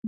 I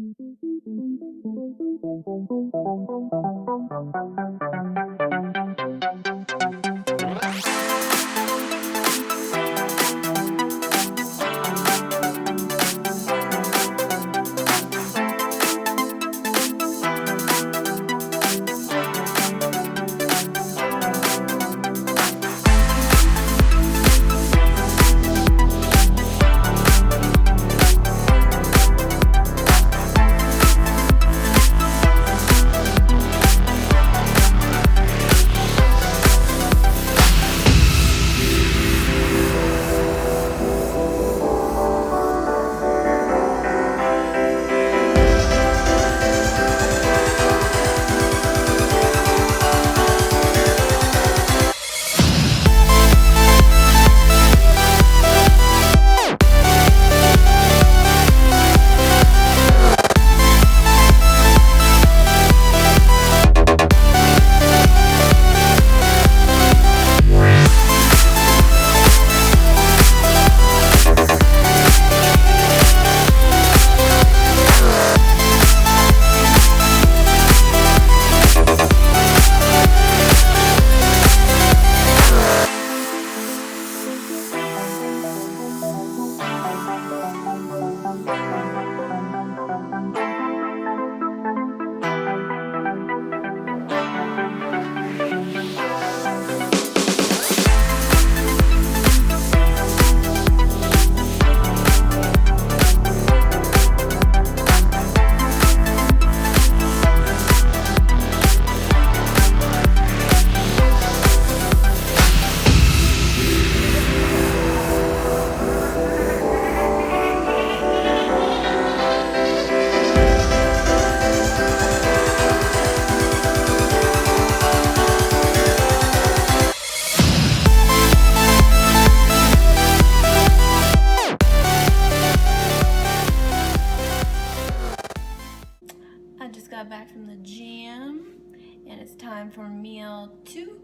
just got back from the gym and it's time for meal 2.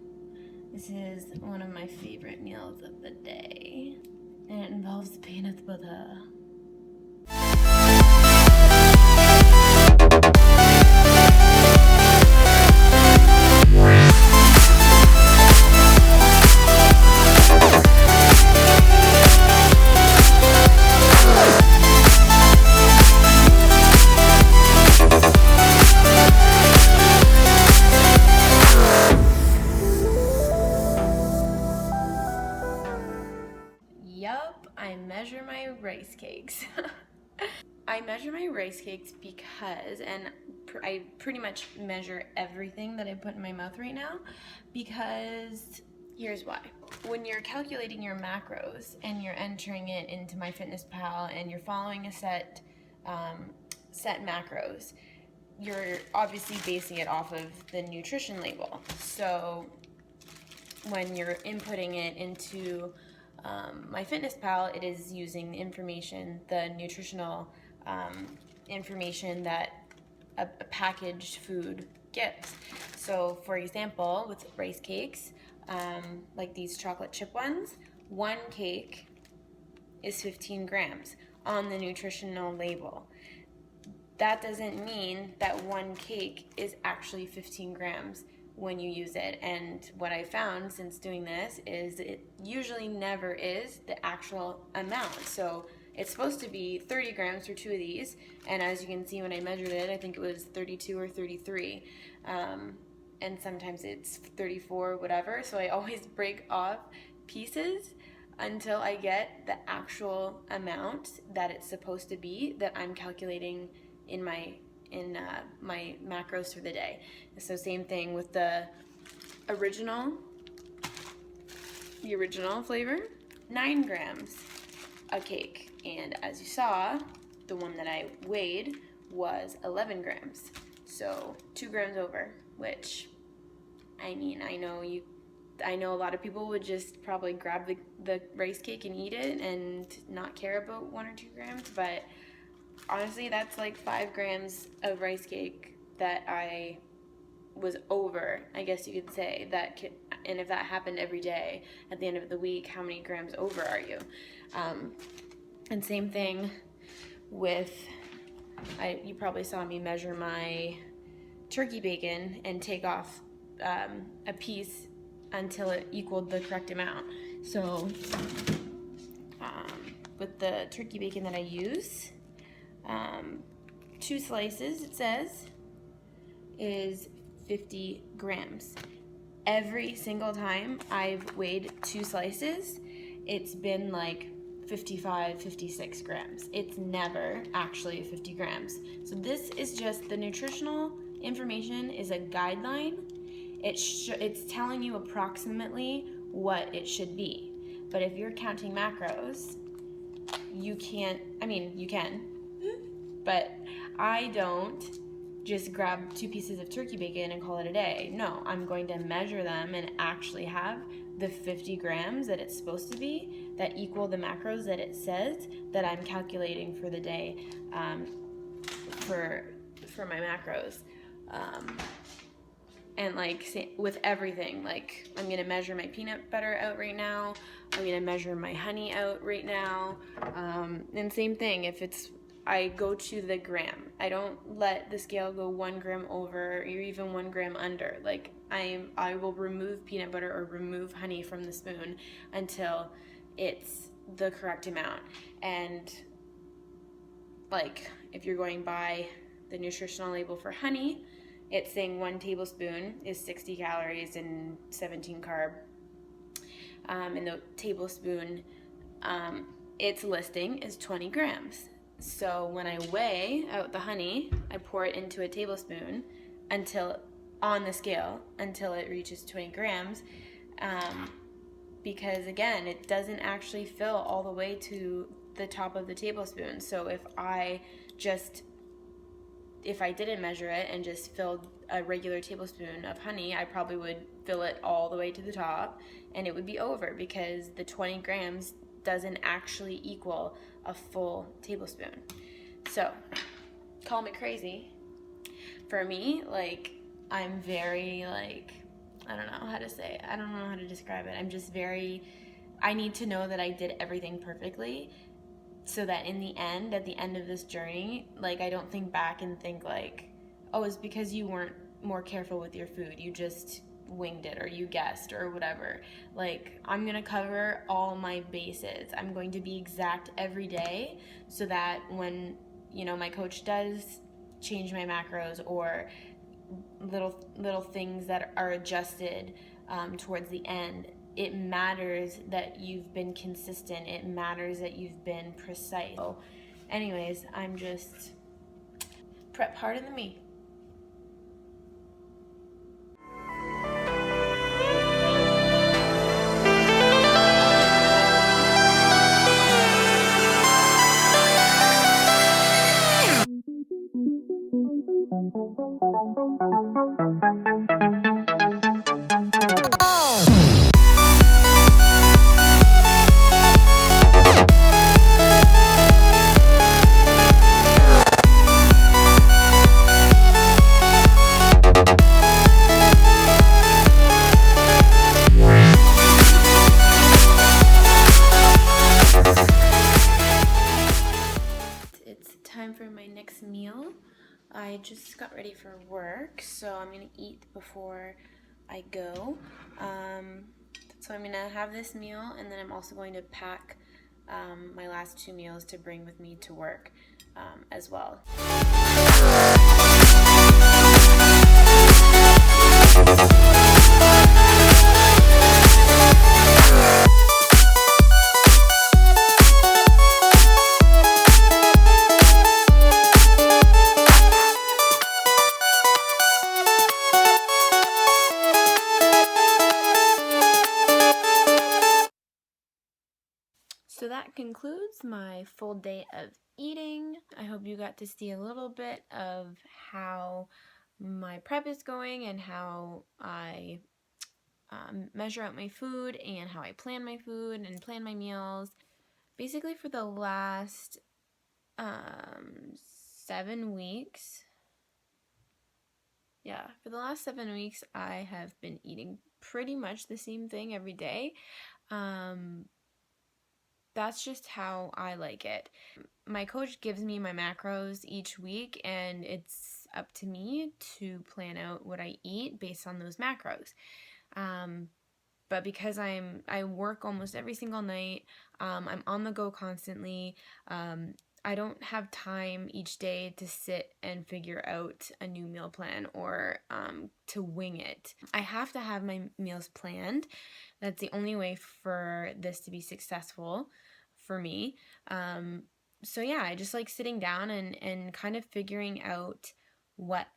This is one of my favorite meals of the day and it involves peanut butter. Yup, I measure my rice cakes. I measure my rice cakes because, and I pretty much measure everything that I put in my mouth right now, because here's why. When you're calculating your macros and you're entering it into MyFitnessPal and you're following a set macros, you're obviously basing it off of the nutrition label. So when you're inputting it into MyFitnessPal, it is using the information, the nutritional information that a packaged food gives. So for example, with rice cakes, like these chocolate chip ones, one cake is 15 grams on the nutritional label. That doesn't mean that one cake is actually 15 grams when you use it. And what I found since doing this is it usually never is the actual amount. So it's supposed to be 30 grams for 2 of these, and as you can see when I measured it, I think it was 32 or 33, and sometimes it's 34, whatever. So I always break off pieces until I get the actual amount that it's supposed to be that I'm calculating in my macros for the day. So same thing with the original flavor, 9 grams a cake. And as you saw, the one that I weighed was 11 grams. So 2 grams over, which, I mean, I know a lot of people would just probably grab the rice cake and eat it and not care about 1 or 2 grams, but honestly, that's like 5 grams of rice cake that I was over, I guess you could say. And if that happened every day, at the end of the week, how many grams over are you? And same thing with you probably saw me measure my turkey bacon and take off a piece until it equaled the correct amount. So with the turkey bacon that I use, 2 slices, it says, is 50 grams. Every single time I've weighed 2 slices, it's been like 55, 56 grams. It's never actually 50 grams. So this is just, the nutritional information is a guideline. It's telling you approximately what it should be. But if you're counting macros, you can't, you can, but I don't just grab 2 pieces of turkey bacon and call it a day. No, I'm going to measure them and actually have the 50 grams that it's supposed to be that equal the macros that it says that I'm calculating for the day, for my macros. And like with everything, like I'm gonna measure my peanut butter out right now. I'm gonna measure my honey out right now. And same thing, I go to the gram. I don't let the scale go 1 gram over or even 1 gram under. Like I will remove peanut butter or remove honey from the spoon until it's the correct amount. And like if you're going by the nutritional label for honey, it's saying 1 tablespoon is 60 calories and 17 carb. And the tablespoon, its listing is 20 grams. So when I weigh out the honey, I pour it into a tablespoon on the scale until it reaches 20 grams. Because again, it doesn't actually fill all the way to the top of the tablespoon. So if I didn't measure it and just filled a regular tablespoon of honey, I probably would fill it all the way to the top and it would be over, because the 20 grams doesn't actually equal a full tablespoon. So, call me crazy. For me, like, I'm very, like, I don't know how to say it. I don't know how to describe it. I'm just I need to know that I did everything perfectly, so that in the end, at the end of this journey, like, I don't think back and think like, oh, it's because you weren't more careful with your food. You just winged it, or you guessed, or whatever. Like, I'm gonna cover all my bases. I'm going to be exact every day, so that when, my coach does change my macros or little things that are adjusted towards the end, it matters that you've been consistent. It matters that you've been precise. So anyways, I'm just prep harder than me. It's time for my next meal. I just got ready for work, so I'm gonna eat before I go. So I'm gonna have this meal, and then I'm also going to pack my last 2 meals to bring with me to work as well. So that concludes my full day of eating. I hope you got to see a little bit of how my prep is going and how I measure out my food and how I plan my food and plan my meals. Basically for the last 7 weeks. Yeah, for the last 7 weeks I have been eating pretty much the same thing every day. That's just how I like it. my coach gives me my macros each week, and it's up to me to plan out what I eat based on those macros. But because I work almost every single night, I'm on the go constantly. I don't have time each day to sit and figure out a new meal plan or to wing it. I have to have my meals planned. That's the only way for this to be successful for me. So yeah, I just like sitting down and kind of figuring out what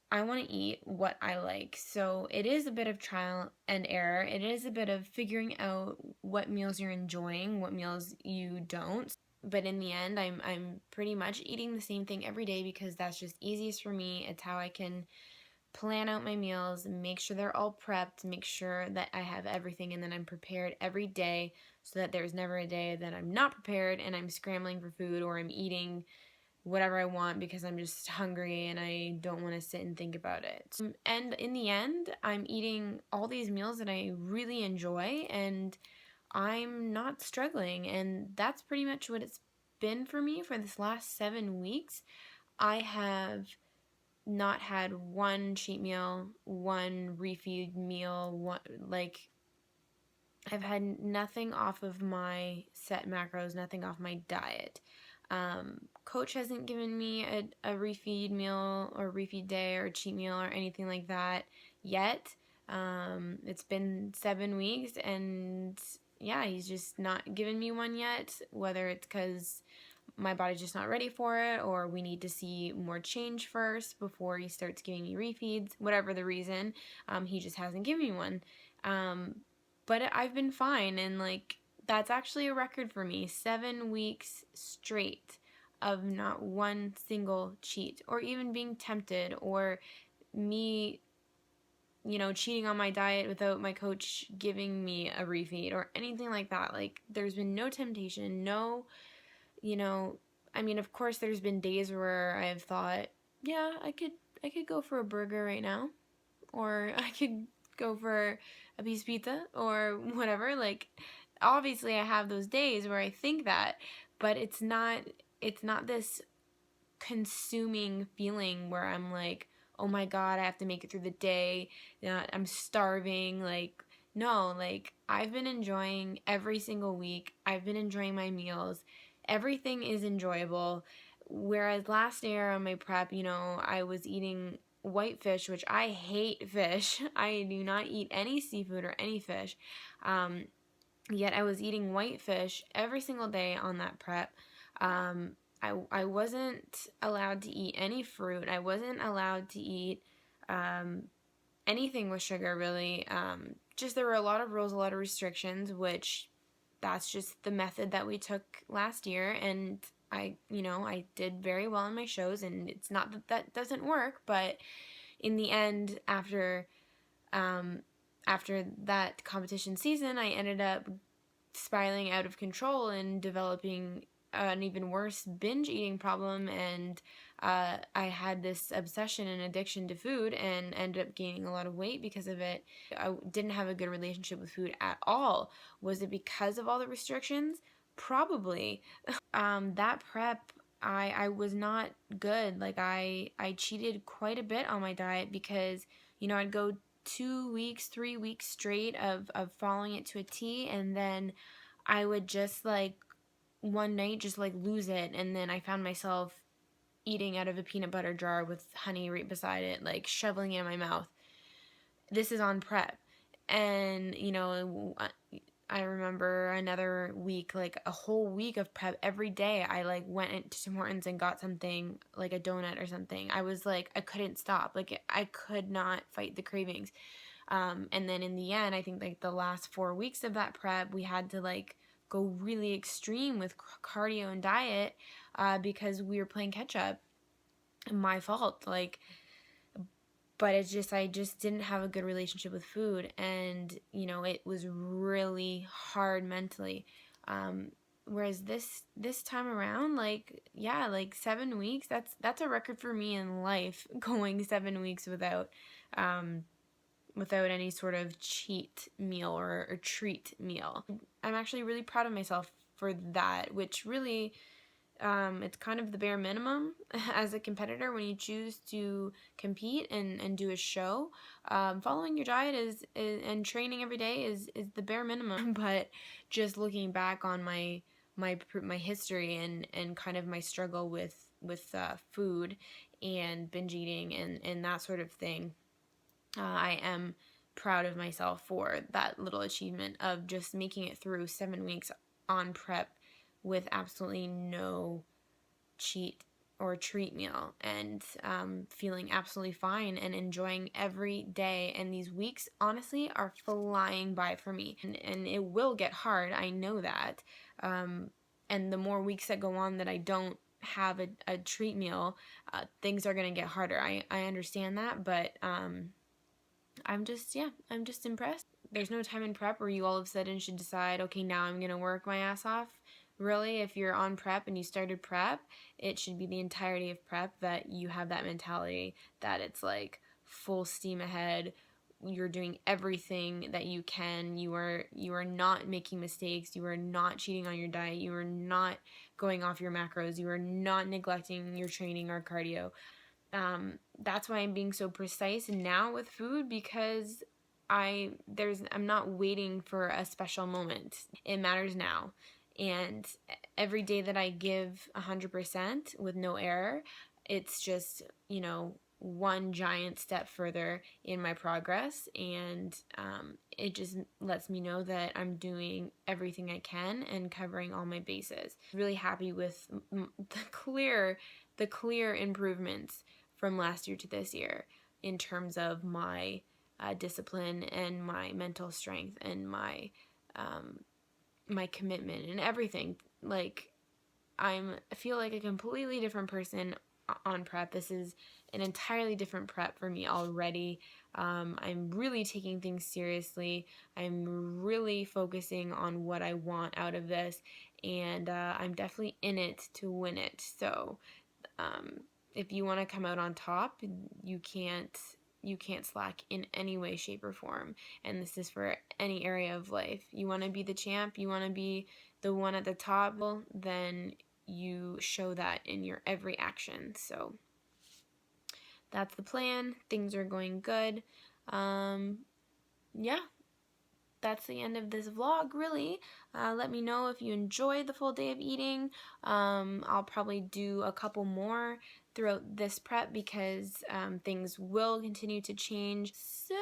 I want to eat, what I like. So it is a bit of trial and error. It is a bit of figuring out what meals you're enjoying, what meals you don't. But in the end, I'm pretty much eating the same thing every day because that's just easiest for me. It's how I can plan out my meals, make sure they're all prepped, make sure that I have everything, and then I'm prepared every day so that there's never a day that I'm not prepared and I'm scrambling for food or I'm eating whatever I want because I'm just hungry and I don't want to sit and think about it. And in the end, I'm eating all these meals that I really enjoy and I'm not struggling. And that's pretty much what it's been for me for this last 7 weeks. I have not had one cheat meal, one refeed meal, I've had nothing off of my set macros, nothing off my diet. Coach hasn't given me a refeed meal or refeed day or cheat meal or anything like that yet. It's been 7 weeks and yeah, he's just not given me one yet, whether it's because my body's just not ready for it or we need to see more change first before he starts giving me refeeds, whatever the reason. He just hasn't given me one. But I've been fine, and like that's actually a record for me. 7 weeks straight of not one single cheat or even being tempted or me, cheating on my diet without my coach giving me a refeed or anything like that. Like there's been no temptation, no, I mean, of course there's been days where I've thought, yeah, I could go for a burger right now or I could go for a piece of pizza or whatever. Like obviously I have those days where I think that, but it's not this consuming feeling where I'm like, oh my god, I have to make it through the day. I'm starving. Like no, like I've been enjoying every single week. I've been enjoying my meals. Everything is enjoyable. Whereas last year on my prep, I was eating white fish, which I hate fish. I do not eat any seafood or any fish. Yet I was eating white fish every single day on that prep. I wasn't allowed to eat any fruit. I wasn't allowed to eat anything with sugar, really. Just there were a lot of rules, a lot of restrictions, which that's just the method that we took last year. And I did very well in my shows, and it's not that that doesn't work, but in the end, after that competition season, I ended up spiraling out of control and developing an even worse binge eating problem, and I had this obsession and addiction to food and ended up gaining a lot of weight because of it. I didn't have a good relationship with food at all. Was it because of all the restrictions? Probably. That prep, I was not good. Like I cheated quite a bit on my diet because I'd go 2 weeks, 3 weeks straight of following it to a T, and then I would just like one night just like lose it, and then I found myself eating out of a peanut butter jar with honey right beside it, like shoveling it in my mouth. This is on prep. And I remember another week, like a whole week of prep. Every day I like went into Tim Hortons and got something, like a donut or something. I was like, I couldn't stop. Like I could not fight the cravings. And then in the end, I think like the last 4 weeks of that prep, we had to like go really extreme with cardio and diet because we were playing catch up. My fault. Like, but I just didn't have a good relationship with food, and it was really hard mentally. Whereas this time around, like, yeah, like 7 weeks, that's a record for me in life, going 7 weeks without any sort of cheat meal or treat meal. I'm actually really proud of myself for that, which really It's kind of the bare minimum as a competitor when you choose to compete and do a show. Following your diet and training every day is the bare minimum. But just looking back on my history and kind of my struggle with food and binge eating and that sort of thing, I am proud of myself for that little achievement of just making it through 7 weeks on prep with absolutely no cheat or treat meal, and feeling absolutely fine and enjoying every day. And these weeks honestly are flying by for me, and it will get hard, I know that. And the more weeks that go on that I don't have a treat meal, things are going to get harder. I understand that, but I'm just impressed. There's no time in prep where you all of a sudden should decide, okay, now I'm going to work my ass off. Really, if you're on prep and you started prep, it should be the entirety of prep that you have that mentality that it's like full steam ahead. You're doing everything that you can. You are not making mistakes. You are not cheating on your diet. You are not going off your macros. You are not neglecting your training or cardio. That's why I'm being so precise now with food, because I'm not waiting for a special moment. It matters now. And every day that I give 100% with no error, it's just, one giant step further in my progress. And it just lets me know that I'm doing everything I can and covering all my bases. Really happy with the clear improvements from last year to this year in terms of my discipline and my mental strength and my my commitment and everything. Like, I feel like a completely different person on prep. This is an entirely different prep for me already. I'm really taking things seriously. I'm really focusing on what I want out of this, and I'm definitely in it to win it. So if you want to come out on top, you can't slack in any way, shape, or form. And this is for any area of life. You want to be the champ, you want to be the one at the top, well, then you show that in your every action. So that's the plan. Things are going good. Yeah, that's the end of this vlog, really. Let me know if you enjoyed the full day of eating. I'll probably do a couple more throughout this prep because things will continue to change. So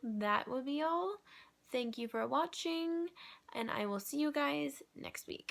that will be all. Thank you for watching, and I will see you guys next week.